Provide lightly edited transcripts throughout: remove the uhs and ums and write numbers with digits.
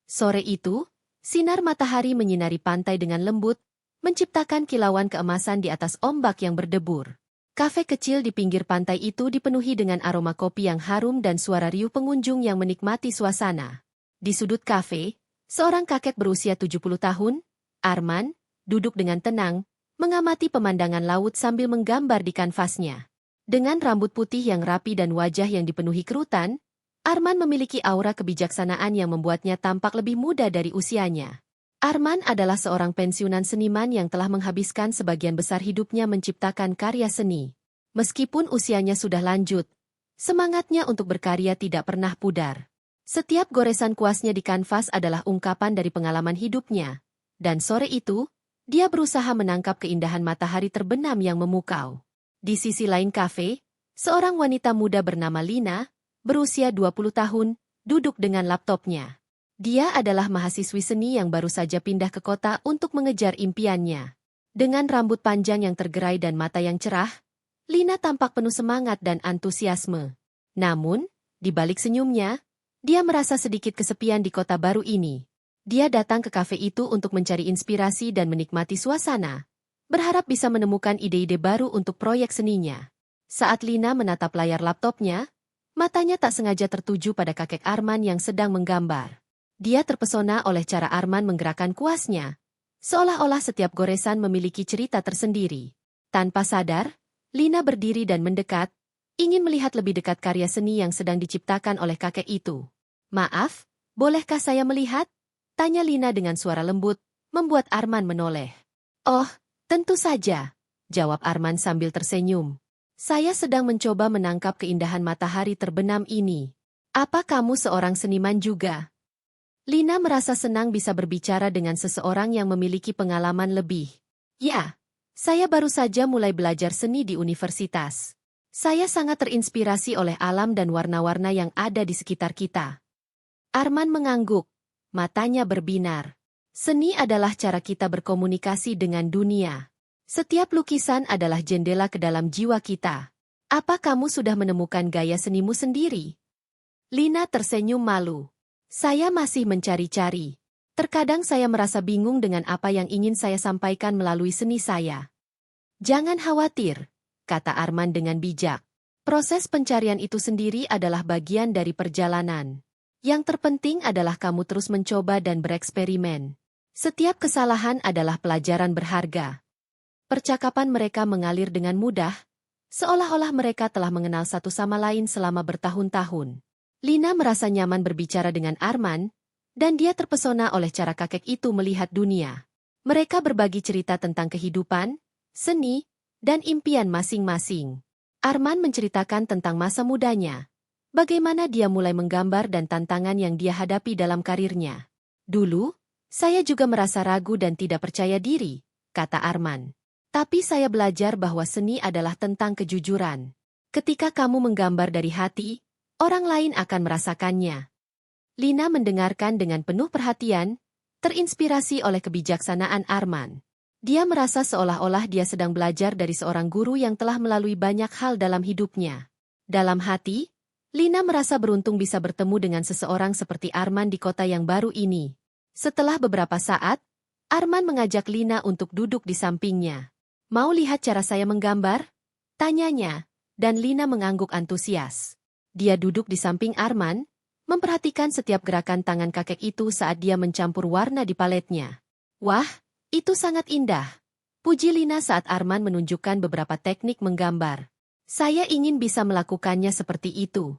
Sore itu, sinar matahari menyinari pantai dengan lembut, menciptakan kilauan keemasan di atas ombak yang berdebur. Kafe kecil di pinggir pantai itu dipenuhi dengan aroma kopi yang harum dan suara riuh pengunjung yang menikmati suasana. Di sudut kafe, seorang kakek berusia 70 tahun, Arman, duduk dengan tenang, mengamati pemandangan laut sambil menggambar di kanvasnya. Dengan rambut putih yang rapi dan wajah yang dipenuhi kerutan, Arman memiliki aura kebijaksanaan yang membuatnya tampak lebih muda dari usianya. Arman adalah seorang pensiunan seniman yang telah menghabiskan sebagian besar hidupnya menciptakan karya seni. Meskipun usianya sudah lanjut, semangatnya untuk berkarya tidak pernah pudar. Setiap goresan kuasnya di kanvas adalah ungkapan dari pengalaman hidupnya. Dan sore itu, dia berusaha menangkap keindahan matahari terbenam yang memukau. Di sisi lain kafe, seorang wanita muda bernama Lina, berusia 20 tahun, duduk dengan laptopnya. Dia adalah mahasiswi seni yang baru saja pindah ke kota untuk mengejar impiannya. Dengan rambut panjang yang tergerai dan mata yang cerah, Lina tampak penuh semangat dan antusiasme. Namun, di balik senyumnya, dia merasa sedikit kesepian di kota baru ini. Dia datang ke kafe itu untuk mencari inspirasi dan menikmati suasana, berharap bisa menemukan ide-ide baru untuk proyek seninya. Saat Lina menatap layar laptopnya, matanya tak sengaja tertuju pada kakek Arman yang sedang menggambar. Dia terpesona oleh cara Arman menggerakkan kuasnya, seolah-olah setiap goresan memiliki cerita tersendiri. Tanpa sadar, Lina berdiri dan mendekat, ingin melihat lebih dekat karya seni yang sedang diciptakan oleh kakek itu. "Maaf, bolehkah saya melihat?" tanya Lina dengan suara lembut, membuat Arman menoleh. "Oh, tentu saja," jawab Arman sambil tersenyum. "Saya sedang mencoba menangkap keindahan matahari terbenam ini. Apa kamu seorang seniman juga?" Lina merasa senang bisa berbicara dengan seseorang yang memiliki pengalaman lebih. "Ya, saya baru saja mulai belajar seni di universitas. Saya sangat terinspirasi oleh alam dan warna-warna yang ada di sekitar kita." Arman mengangguk, matanya berbinar. Seni adalah cara kita berkomunikasi dengan dunia. Setiap lukisan adalah jendela ke dalam jiwa kita. Apa kamu sudah menemukan gaya senimu sendiri? Lina tersenyum malu. "Saya masih mencari-cari. Terkadang saya merasa bingung dengan apa yang ingin saya sampaikan melalui seni saya." "Jangan khawatir," kata Arman dengan bijak. "Proses pencarian itu sendiri adalah bagian dari perjalanan. Yang terpenting adalah kamu terus mencoba dan bereksperimen. Setiap kesalahan adalah pelajaran berharga." Percakapan mereka mengalir dengan mudah, seolah-olah mereka telah mengenal satu sama lain selama bertahun-tahun. Lina merasa nyaman berbicara dengan Arman, dan dia terpesona oleh cara kakek itu melihat dunia. Mereka berbagi cerita tentang kehidupan, seni, dan impian masing-masing. Arman menceritakan tentang masa mudanya, bagaimana dia mulai menggambar dan tantangan yang dia hadapi dalam karirnya. "Dulu, saya juga merasa ragu dan tidak percaya diri," kata Arman. "Tapi saya belajar bahwa seni adalah tentang kejujuran. Ketika kamu menggambar dari hati, orang lain akan merasakannya." Lina mendengarkan dengan penuh perhatian, terinspirasi oleh kebijaksanaan Arman. Dia merasa seolah-olah dia sedang belajar dari seorang guru yang telah melalui banyak hal dalam hidupnya. Dalam hati, Lina merasa beruntung bisa bertemu dengan seseorang seperti Arman di kota yang baru ini. Setelah beberapa saat, Arman mengajak Lina untuk duduk di sampingnya. "Mau lihat cara saya menggambar?" tanyanya, dan Lina mengangguk antusias. Dia duduk di samping Arman, memperhatikan setiap gerakan tangan kakek itu saat dia mencampur warna di paletnya. "Wah, itu sangat indah," puji Lina saat Arman menunjukkan beberapa teknik menggambar. "Saya ingin bisa melakukannya seperti itu."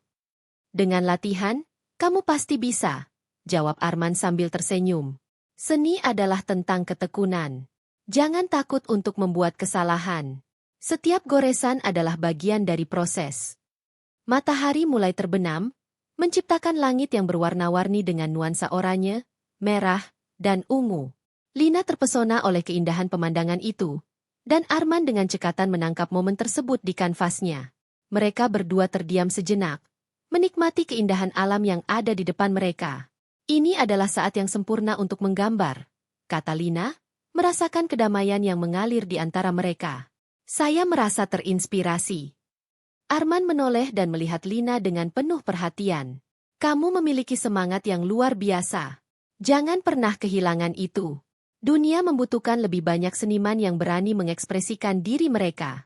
"Dengan latihan, kamu pasti bisa," jawab Arman sambil tersenyum. "Seni adalah tentang ketekunan. Jangan takut untuk membuat kesalahan. Setiap goresan adalah bagian dari proses." Matahari mulai terbenam, menciptakan langit yang berwarna-warni dengan nuansa oranye, merah, dan ungu. Lina terpesona oleh keindahan pemandangan itu, dan Arman dengan cekatan menangkap momen tersebut di kanvasnya. Mereka berdua terdiam sejenak, menikmati keindahan alam yang ada di depan mereka. "Ini adalah saat yang sempurna untuk menggambar," kata Lina, merasakan kedamaian yang mengalir di antara mereka. "Saya merasa terinspirasi." Arman menoleh dan melihat Lina dengan penuh perhatian. "Kamu memiliki semangat yang luar biasa. Jangan pernah kehilangan itu. Dunia membutuhkan lebih banyak seniman yang berani mengekspresikan diri mereka.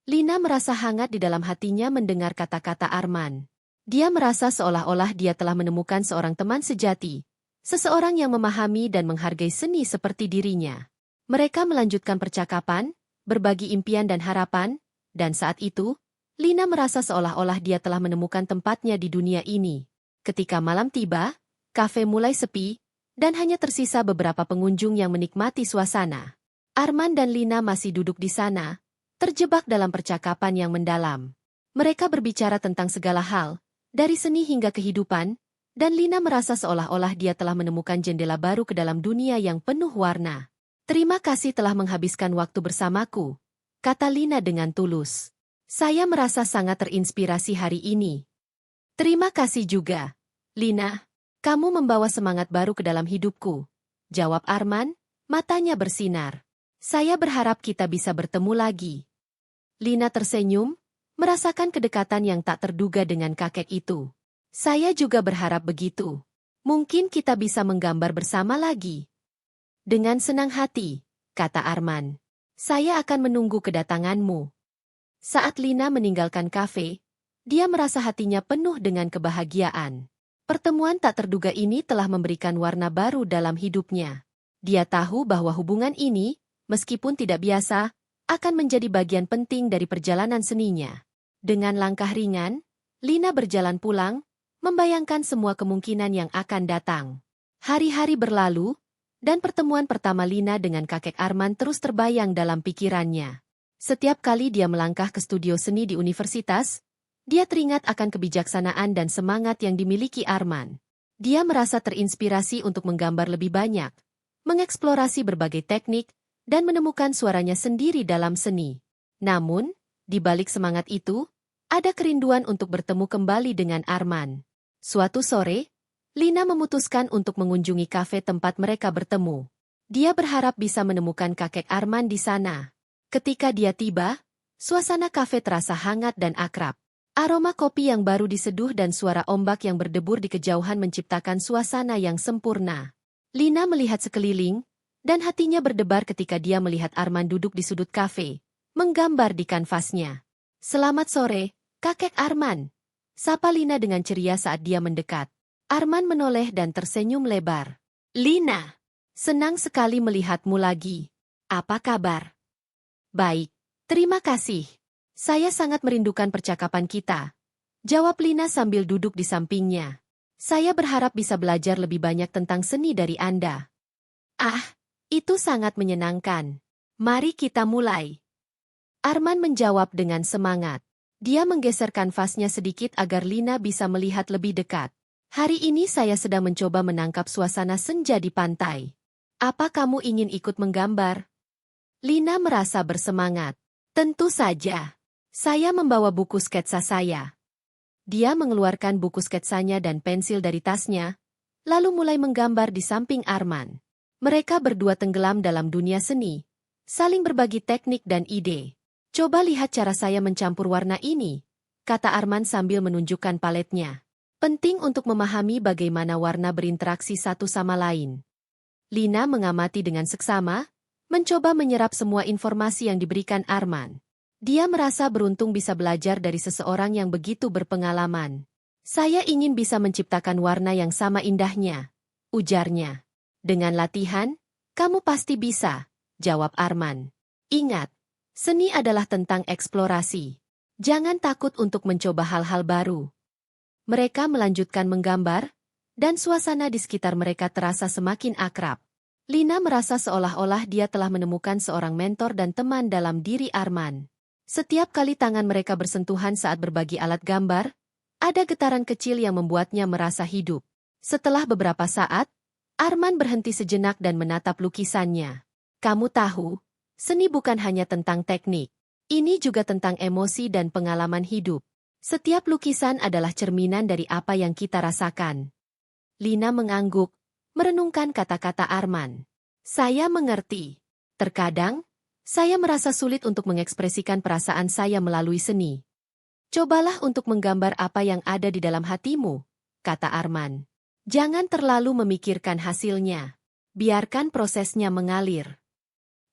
Lina merasa hangat di dalam hatinya mendengar kata-kata Arman. Dia merasa seolah-olah dia telah menemukan seorang teman sejati, seseorang yang memahami dan menghargai seni seperti dirinya. Mereka melanjutkan percakapan, berbagi impian dan harapan, dan saat itu, Lina merasa seolah-olah dia telah menemukan tempatnya di dunia ini. Ketika malam tiba, kafe mulai sepi, dan hanya tersisa beberapa pengunjung yang menikmati suasana. Arman dan Lina masih duduk di sana, terjebak dalam percakapan yang mendalam. Mereka berbicara tentang segala hal, dari seni hingga kehidupan, dan Lina merasa seolah-olah dia telah menemukan jendela baru ke dalam dunia yang penuh warna. "Terima kasih telah menghabiskan waktu bersamaku," kata Lina dengan tulus. "Saya merasa sangat terinspirasi hari ini." "Terima kasih juga, Lina. Kamu membawa semangat baru ke dalam hidupku," jawab Arman, matanya bersinar. "Saya berharap kita bisa bertemu lagi." Lina tersenyum, merasakan kedekatan yang tak terduga dengan kakek itu. "Saya juga berharap begitu. Mungkin kita bisa menggambar bersama lagi." "Dengan senang hati," kata Arman. "Saya akan menunggu kedatanganmu." Saat Lina meninggalkan kafe, dia merasa hatinya penuh dengan kebahagiaan. Pertemuan tak terduga ini telah memberikan warna baru dalam hidupnya. Dia tahu bahwa hubungan ini, meskipun tidak biasa, akan menjadi bagian penting dari perjalanan seninya. Dengan langkah ringan, Lina berjalan pulang, membayangkan semua kemungkinan yang akan datang. Hari-hari berlalu, dan pertemuan pertama Lina dengan kakek Arman terus terbayang dalam pikirannya. Setiap kali dia melangkah ke studio seni di universitas, dia teringat akan kebijaksanaan dan semangat yang dimiliki Arman. Dia merasa terinspirasi untuk menggambar lebih banyak, mengeksplorasi berbagai teknik, dan menemukan suaranya sendiri dalam seni. Namun, di balik semangat itu, ada kerinduan untuk bertemu kembali dengan Arman. Suatu sore, Lina memutuskan untuk mengunjungi kafe tempat mereka bertemu. Dia berharap bisa menemukan kakek Arman di sana. Ketika dia tiba, suasana kafe terasa hangat dan akrab. Aroma kopi yang baru diseduh dan suara ombak yang berdebur di kejauhan menciptakan suasana yang sempurna. Lina melihat sekeliling, dan hatinya berdebar ketika dia melihat Arman duduk di sudut kafe, menggambar di kanvasnya. "Selamat sore, kakek Arman," sapa Lina dengan ceria saat dia mendekat. Arman menoleh dan tersenyum lebar. "Lina, senang sekali melihatmu lagi. Apa kabar?" "Baik, terima kasih. Saya sangat merindukan percakapan kita," jawab Lina sambil duduk di sampingnya. "Saya berharap bisa belajar lebih banyak tentang seni dari Anda." "Ah, itu sangat menyenangkan. Mari kita mulai." Arman menjawab dengan semangat. Dia menggeser kanvasnya sedikit agar Lina bisa melihat lebih dekat. "Hari ini saya sedang mencoba menangkap suasana senja di pantai. Apa kamu ingin ikut menggambar?" Lina merasa bersemangat. "Tentu saja. Saya membawa buku sketsa saya." Dia mengeluarkan buku sketsanya dan pensil dari tasnya, lalu mulai menggambar di samping Arman. Mereka berdua tenggelam dalam dunia seni, saling berbagi teknik dan ide. "Coba lihat cara saya mencampur warna ini," kata Arman sambil menunjukkan paletnya. "Penting untuk memahami bagaimana warna berinteraksi satu sama lain." Lina mengamati dengan seksama, mencoba menyerap semua informasi yang diberikan Arman. Dia merasa beruntung bisa belajar dari seseorang yang begitu berpengalaman. "Saya ingin bisa menciptakan warna yang sama indahnya," ujarnya. "Dengan latihan, kamu pasti bisa," jawab Arman. "Ingat, seni adalah tentang eksplorasi. Jangan takut untuk mencoba hal-hal baru." Mereka melanjutkan menggambar, dan suasana di sekitar mereka terasa semakin akrab. Lina merasa seolah-olah dia telah menemukan seorang mentor dan teman dalam diri Arman. Setiap kali tangan mereka bersentuhan saat berbagi alat gambar, ada getaran kecil yang membuatnya merasa hidup. Setelah beberapa saat, Arman berhenti sejenak dan menatap lukisannya. "Kamu tahu, seni bukan hanya tentang teknik. Ini juga tentang emosi dan pengalaman hidup. Setiap lukisan adalah cerminan dari apa yang kita rasakan." Lina mengangguk, merenungkan kata-kata Arman. "Saya mengerti. Terkadang, saya merasa sulit untuk mengekspresikan perasaan saya melalui seni. Cobalah untuk menggambar apa yang ada di dalam hatimu," kata Arman. Jangan terlalu memikirkan hasilnya. Biarkan prosesnya mengalir.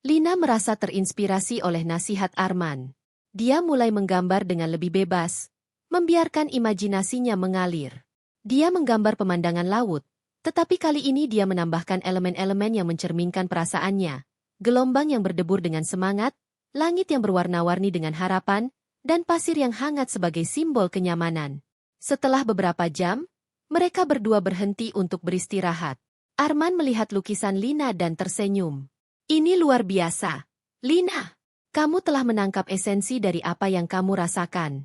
Lina merasa terinspirasi oleh nasihat Arman. Dia mulai menggambar dengan lebih bebas, membiarkan imajinasinya mengalir. Dia menggambar pemandangan laut, tetapi kali ini dia menambahkan elemen-elemen yang mencerminkan perasaannya. Gelombang yang berdebur dengan semangat, langit yang berwarna-warni dengan harapan, dan pasir yang hangat sebagai simbol kenyamanan. Setelah beberapa jam, mereka berdua berhenti untuk beristirahat. Arman melihat lukisan Lina dan tersenyum. Ini luar biasa. Lina, kamu telah menangkap esensi dari apa yang kamu rasakan.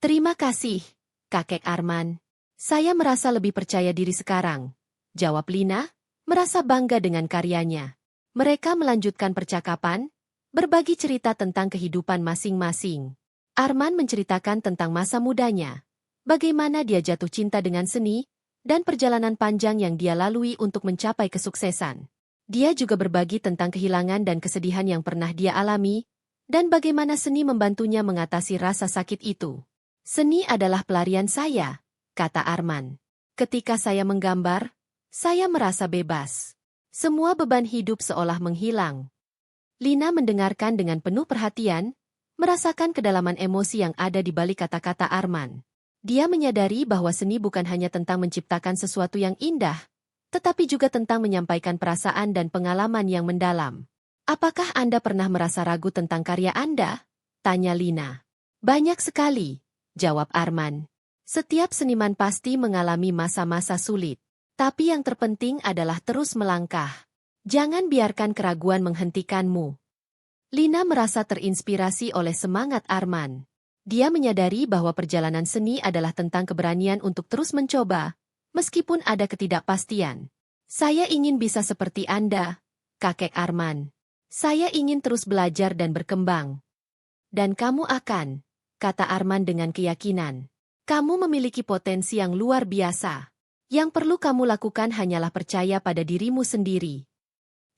Terima kasih, kakek Arman. Saya merasa lebih percaya diri sekarang, jawab Lina, merasa bangga dengan karyanya. Mereka melanjutkan percakapan, berbagi cerita tentang kehidupan masing-masing. Arman menceritakan tentang masa mudanya, bagaimana dia jatuh cinta dengan seni, dan perjalanan panjang yang dia lalui untuk mencapai kesuksesan. Dia juga berbagi tentang kehilangan dan kesedihan yang pernah dia alami, dan bagaimana seni membantunya mengatasi rasa sakit itu. Seni adalah pelarian saya, kata Arman. Ketika saya menggambar, saya merasa bebas. Semua beban hidup seolah menghilang. Lina mendengarkan dengan penuh perhatian, merasakan kedalaman emosi yang ada di balik kata-kata Arman. Dia menyadari bahwa seni bukan hanya tentang menciptakan sesuatu yang indah, tetapi juga tentang menyampaikan perasaan dan pengalaman yang mendalam. Apakah Anda pernah merasa ragu tentang karya Anda? Tanya Lina. Banyak sekali, jawab Arman. Setiap seniman pasti mengalami masa-masa sulit. Tapi yang terpenting adalah terus melangkah. Jangan biarkan keraguan menghentikanmu. Lina merasa terinspirasi oleh semangat Arman. Dia menyadari bahwa perjalanan seni adalah tentang keberanian untuk terus mencoba, meskipun ada ketidakpastian. Saya ingin bisa seperti Anda, kakek Arman. Saya ingin terus belajar dan berkembang. Dan kamu akan, kata Arman dengan keyakinan. Kamu memiliki potensi yang luar biasa. Yang perlu kamu lakukan hanyalah percaya pada dirimu sendiri.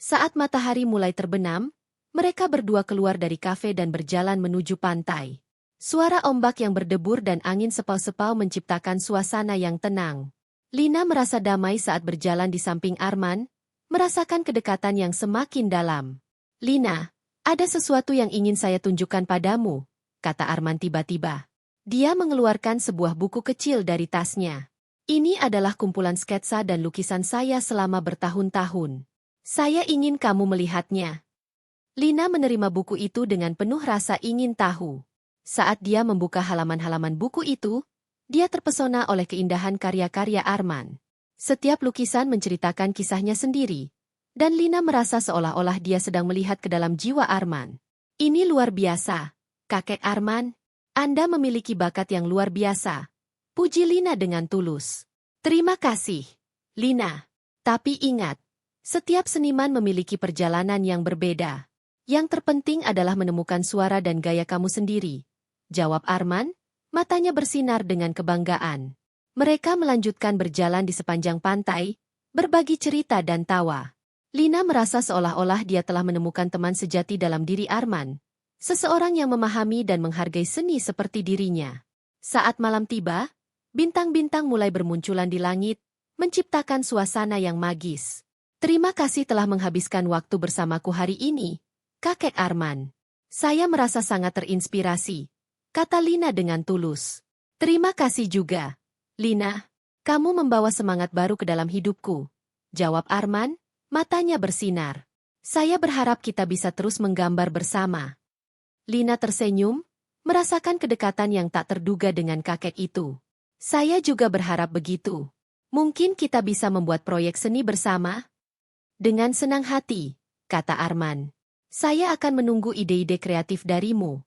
Saat matahari mulai terbenam, mereka berdua keluar dari kafe dan berjalan menuju pantai. Suara ombak yang berdebur dan angin sepau-sepau menciptakan suasana yang tenang. Lina merasa damai saat berjalan di samping Arman, merasakan kedekatan yang semakin dalam. Lina, ada sesuatu yang ingin saya tunjukkan padamu, kata Arman tiba-tiba. Dia mengeluarkan sebuah buku kecil dari tasnya. Ini adalah kumpulan sketsa dan lukisan saya selama bertahun-tahun. Saya ingin kamu melihatnya. Lina menerima buku itu dengan penuh rasa ingin tahu. Saat dia membuka halaman-halaman buku itu, dia terpesona oleh keindahan karya-karya Arman. Setiap lukisan menceritakan kisahnya sendiri, dan Lina merasa seolah-olah dia sedang melihat ke dalam jiwa Arman. Ini luar biasa, kakek Arman. Anda memiliki bakat yang luar biasa. Puji Lina dengan tulus. Terima kasih, Lina. Tapi ingat, setiap seniman memiliki perjalanan yang berbeda. Yang terpenting adalah menemukan suara dan gaya kamu sendiri, jawab Arman. Matanya bersinar dengan kebanggaan. Mereka melanjutkan berjalan di sepanjang pantai, berbagi cerita dan tawa. Lina merasa seolah-olah dia telah menemukan teman sejati dalam diri Arman. Seseorang yang memahami dan menghargai seni seperti dirinya. Saat malam tiba, bintang-bintang mulai bermunculan di langit, menciptakan suasana yang magis. Terima kasih telah menghabiskan waktu bersamaku hari ini, kakek Arman. Saya merasa sangat terinspirasi, kata Lina dengan tulus. Terima kasih juga, Lina. Kamu membawa semangat baru ke dalam hidupku, jawab Arman, matanya bersinar. Saya berharap kita bisa terus menggambar bersama. Lina tersenyum, merasakan kedekatan yang tak terduga dengan kakek itu. Saya juga berharap begitu. Mungkin kita bisa membuat proyek seni bersama? Dengan senang hati, kata Arman. Saya akan menunggu ide-ide kreatif darimu.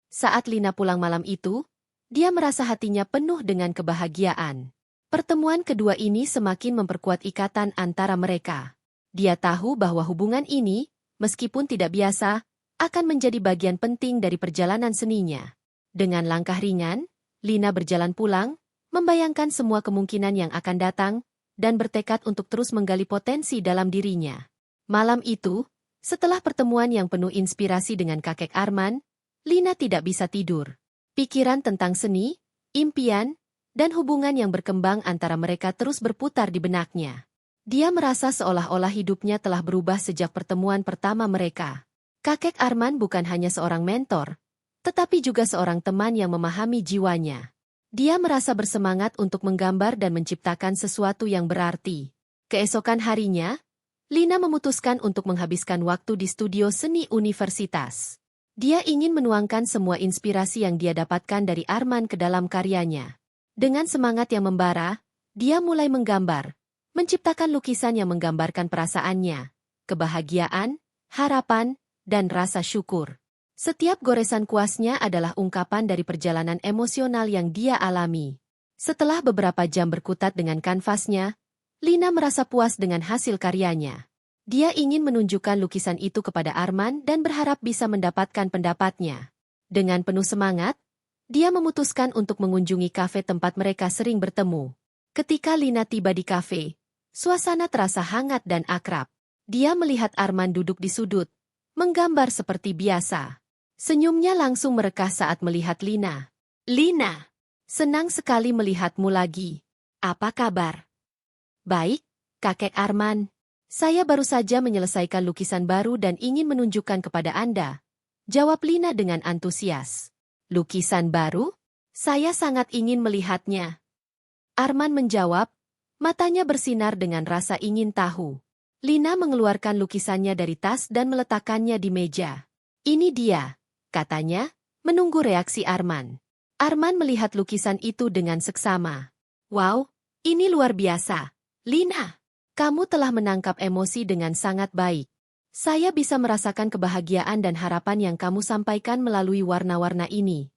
Saat Lina pulang malam itu, dia merasa hatinya penuh dengan kebahagiaan. Pertemuan kedua ini semakin memperkuat ikatan antara mereka. Dia tahu bahwa hubungan ini, meskipun tidak biasa, akan menjadi bagian penting dari perjalanan seninya. Dengan langkah ringan, Lina berjalan pulang, membayangkan semua kemungkinan yang akan datang, dan bertekad untuk terus menggali potensi dalam dirinya. Malam itu, setelah pertemuan yang penuh inspirasi dengan kakek Arman, Lina tidak bisa tidur. Pikiran tentang seni, impian, dan hubungan yang berkembang antara mereka terus berputar di benaknya. Dia merasa seolah-olah hidupnya telah berubah sejak pertemuan pertama mereka. Kakek Arman bukan hanya seorang mentor, tetapi juga seorang teman yang memahami jiwanya. Dia merasa bersemangat untuk menggambar dan menciptakan sesuatu yang berarti. Keesokan harinya, Lina memutuskan untuk menghabiskan waktu di studio seni universitas. Dia ingin menuangkan semua inspirasi yang dia dapatkan dari Arman ke dalam karyanya. Dengan semangat yang membara, dia mulai menggambar, menciptakan lukisan yang menggambarkan perasaannya, kebahagiaan, harapan, dan rasa syukur. Setiap goresan kuasnya adalah ungkapan dari perjalanan emosional yang dia alami. Setelah beberapa jam berkutat dengan kanvasnya, Lina merasa puas dengan hasil karyanya. Dia ingin menunjukkan lukisan itu kepada Arman dan berharap bisa mendapatkan pendapatnya. Dengan penuh semangat, dia memutuskan untuk mengunjungi kafe tempat mereka sering bertemu. Ketika Lina tiba di kafe, suasana terasa hangat dan akrab. Dia melihat Arman duduk di sudut, menggambar seperti biasa. Senyumnya langsung merekah saat melihat Lina. "Lina, senang sekali melihatmu lagi. Apa kabar?" "Baik, Kakek Arman. Saya baru saja menyelesaikan lukisan baru dan ingin menunjukkan kepada Anda," jawab Lina dengan antusias. "Lukisan baru? Saya sangat ingin melihatnya." Arman menjawab, matanya bersinar dengan rasa ingin tahu. Lina mengeluarkan lukisannya dari tas dan meletakkannya di meja. "Ini dia," katanya, menunggu reaksi Arman. Arman melihat lukisan itu dengan seksama. "Wow, ini luar biasa. Lina, kamu telah menangkap emosi dengan sangat baik. Saya bisa merasakan kebahagiaan dan harapan yang kamu sampaikan melalui warna-warna ini."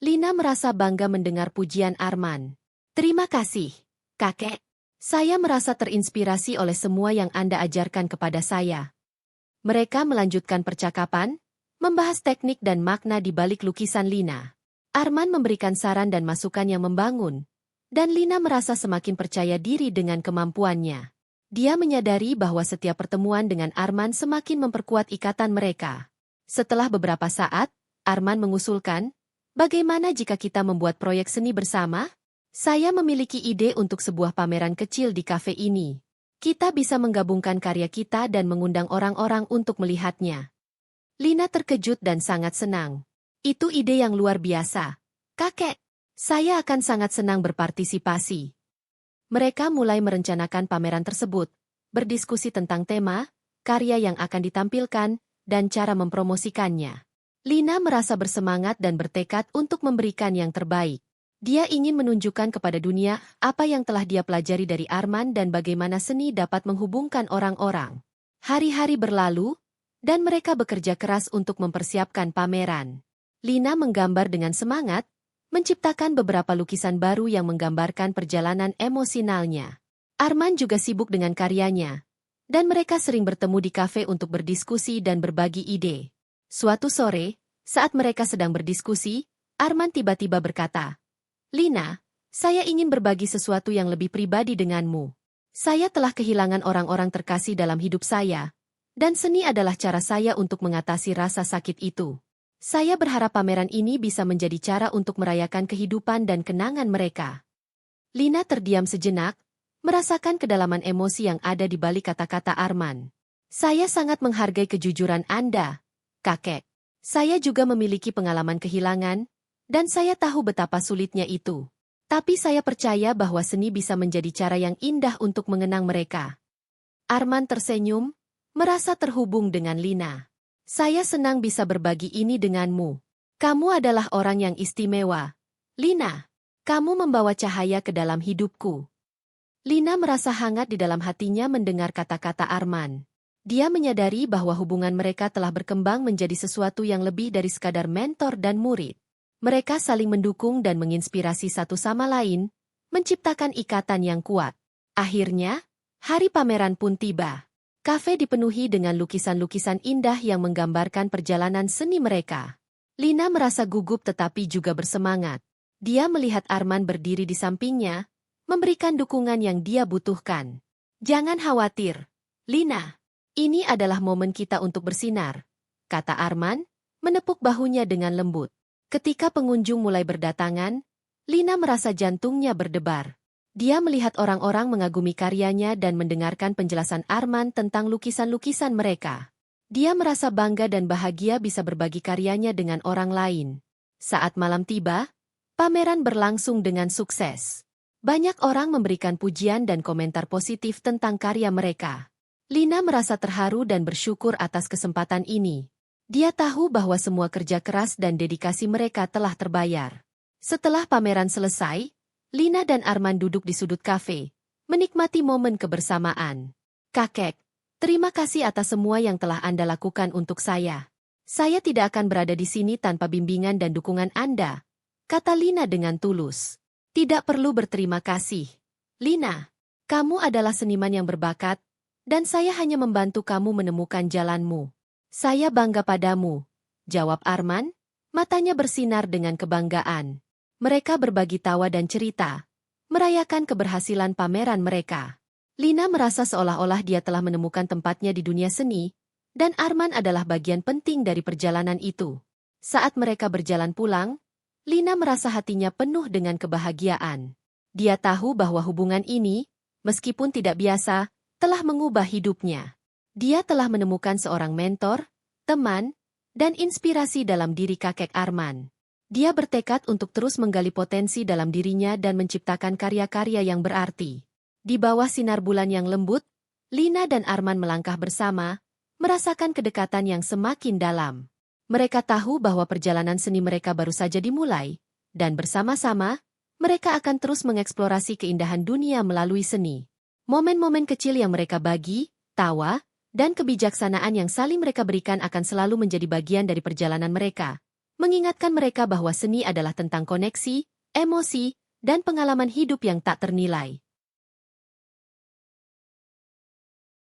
Lina merasa bangga mendengar pujian Arman. "Terima kasih, Kakek. Saya merasa terinspirasi oleh semua yang Anda ajarkan kepada saya." Mereka melanjutkan percakapan, membahas teknik dan makna di balik lukisan Lina. Arman memberikan saran dan masukan yang membangun, dan Lina merasa semakin percaya diri dengan kemampuannya. Dia menyadari bahwa setiap pertemuan dengan Arman semakin memperkuat ikatan mereka. Setelah beberapa saat, Arman mengusulkan, "Bagaimana jika kita membuat proyek seni bersama? Saya memiliki ide untuk sebuah pameran kecil di kafe ini. Kita bisa menggabungkan karya kita dan mengundang orang-orang untuk melihatnya." Lina terkejut dan sangat senang. "Itu ide yang luar biasa, Kakek. Saya akan sangat senang berpartisipasi." Mereka mulai merencanakan pameran tersebut, berdiskusi tentang tema, karya yang akan ditampilkan, dan cara mempromosikannya. Lina merasa bersemangat dan bertekad untuk memberikan yang terbaik. Dia ingin menunjukkan kepada dunia apa yang telah dia pelajari dari Arman dan bagaimana seni dapat menghubungkan orang-orang. Hari-hari berlalu, dan mereka bekerja keras untuk mempersiapkan pameran. Lina menggambar dengan semangat, menciptakan beberapa lukisan baru yang menggambarkan perjalanan emosionalnya. Arman juga sibuk dengan karyanya, dan mereka sering bertemu di kafe untuk berdiskusi dan berbagi ide. Suatu sore, saat mereka sedang berdiskusi, Arman tiba-tiba berkata, "Lina, saya ingin berbagi sesuatu yang lebih pribadi denganmu. Saya telah kehilangan orang-orang terkasih dalam hidup saya, dan seni adalah cara saya untuk mengatasi rasa sakit itu. Saya berharap pameran ini bisa menjadi cara untuk merayakan kehidupan dan kenangan mereka." Lina terdiam sejenak, merasakan kedalaman emosi yang ada di balik kata-kata Arman. "Saya sangat menghargai kejujuran Anda, Kakek. Saya juga memiliki pengalaman kehilangan, dan saya tahu betapa sulitnya itu. Tapi saya percaya bahwa seni bisa menjadi cara yang indah untuk mengenang mereka." Arman tersenyum, merasa terhubung dengan Lina. "Saya senang bisa berbagi ini denganmu. Kamu adalah orang yang istimewa. Lina, kamu membawa cahaya ke dalam hidupku." Lina merasa hangat di dalam hatinya mendengar kata-kata Arman. Dia menyadari bahwa hubungan mereka telah berkembang menjadi sesuatu yang lebih dari sekadar mentor dan murid. Mereka saling mendukung dan menginspirasi satu sama lain, menciptakan ikatan yang kuat. Akhirnya, hari pameran pun tiba. Kafe dipenuhi dengan lukisan-lukisan indah yang menggambarkan perjalanan seni mereka. Lina merasa gugup tetapi juga bersemangat. Dia melihat Arman berdiri di sampingnya, memberikan dukungan yang dia butuhkan. "Jangan khawatir, Lina. Ini adalah momen kita untuk bersinar," kata Arman, menepuk bahunya dengan lembut. Ketika pengunjung mulai berdatangan, Lina merasa jantungnya berdebar. Dia melihat orang-orang mengagumi karyanya dan mendengarkan penjelasan Arman tentang lukisan-lukisan mereka. Dia merasa bangga dan bahagia bisa berbagi karyanya dengan orang lain. Saat malam tiba, pameran berlangsung dengan sukses. Banyak orang memberikan pujian dan komentar positif tentang karya mereka. Lina merasa terharu dan bersyukur atas kesempatan ini. Dia tahu bahwa semua kerja keras dan dedikasi mereka telah terbayar. Setelah pameran selesai, Lina dan Arman duduk di sudut kafe, menikmati momen kebersamaan. "Kakek, terima kasih atas semua yang telah Anda lakukan untuk saya. Saya tidak akan berada di sini tanpa bimbingan dan dukungan Anda," kata Lina dengan tulus. "Tidak perlu berterima kasih. Lina, kamu adalah seniman yang berbakat, dan saya hanya membantu kamu menemukan jalanmu. Saya bangga padamu," jawab Arman, matanya bersinar dengan kebanggaan. Mereka berbagi tawa dan cerita, merayakan keberhasilan pameran mereka. Lina merasa seolah-olah dia telah menemukan tempatnya di dunia seni, dan Arman adalah bagian penting dari perjalanan itu. Saat mereka berjalan pulang, Lina merasa hatinya penuh dengan kebahagiaan. Dia tahu bahwa hubungan ini, meskipun tidak biasa, telah mengubah hidupnya. Dia telah menemukan seorang mentor, teman, dan inspirasi dalam diri kakek Arman. Dia bertekad untuk terus menggali potensi dalam dirinya dan menciptakan karya-karya yang berarti. Di bawah sinar bulan yang lembut, Lina dan Arman melangkah bersama, merasakan kedekatan yang semakin dalam. Mereka tahu bahwa perjalanan seni mereka baru saja dimulai, dan bersama-sama, mereka akan terus mengeksplorasi keindahan dunia melalui seni. Momen-momen kecil yang mereka bagi, tawa, dan kebijaksanaan yang saling mereka berikan akan selalu menjadi bagian dari perjalanan mereka. Mengingatkan mereka bahwa seni adalah tentang koneksi, emosi, dan pengalaman hidup yang tak ternilai.